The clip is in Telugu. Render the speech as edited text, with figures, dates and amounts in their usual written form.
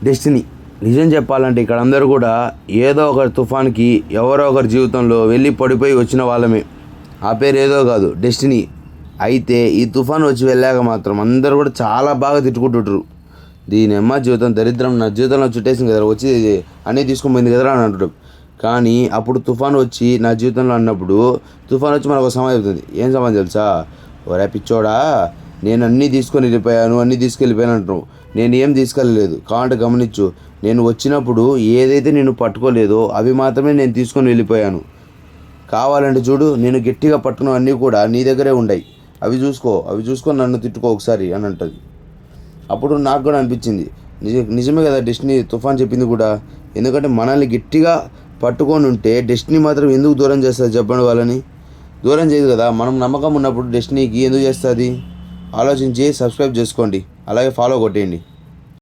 డెస్టినీ. నిజం చెప్పాలంటే ఇక్కడ అందరూ కూడా ఏదో ఒక తుఫాన్కి ఎవరో ఒకరి జీవితంలో వెళ్ళి పడిపోయి వచ్చిన వాళ్ళమే. ఆ పేరు ఏదో కాదు, డెస్టినీ. అయితే ఈ తుఫాన్ వచ్చి వెళ్ళాక మాత్రం అందరూ కూడా చాలా బాగా తిట్టుకుంటుంటారు. దీని అమ్మ జీవితం దరిద్రం, నా జీవితంలో చుట్టేసింది కదా, వచ్చి అన్నీ తీసుకొని పోయింది కదరా అని అంటాడు. కానీ అప్పుడు తుఫాన్ వచ్చి నా జీవితంలో అన్నప్పుడు తుఫాన్ వచ్చి మనకు ఒక సమాధానం చెప్తుంది. ఏం సమాధానం తెలుసా? ఒరే పిచ్చోడా, నేను అన్నీ తీసుకొని వెళ్ళిపోయాను, అన్నీ తీసుకెళ్ళిపోయాను అంటున్నావు. నేను ఏం తీసుకెళ్ళలేదు. కావాలంటే గమనించు, నేను వచ్చినప్పుడు ఏదైతే నేను పట్టుకోలేదో అవి మాత్రమే నేను తీసుకొని వెళ్ళిపోయాను. కావాలంటే చూడు, నేను గట్టిగా పట్టుకున్నవన్నీ కూడా నీ దగ్గరే ఉన్నాయి, అవి చూసుకొని నన్ను తిట్టుకో ఒకసారి అని అంటుంది. అప్పుడు నాకు కూడా అనిపించింది, నిజమే కదా డెస్టినీ తుఫాన్ చెప్పింది కూడా. ఎందుకంటే మనల్ని గట్టిగా పట్టుకొని ఉంటే డెస్టినీ మాత్రం ఎందుకు దూరం చేస్తుంది చెప్పండి? వాళ్ళని దూరం చేయదు కదా. మనం నమ్మకం ఉన్నప్పుడు డెస్టినీకి ఎందుకు చేస్తుంది? ఆలోచించి సబ్స్క్రైబ్ చేసుకోండి, అలాగే ఫాలో కొట్టేయండి.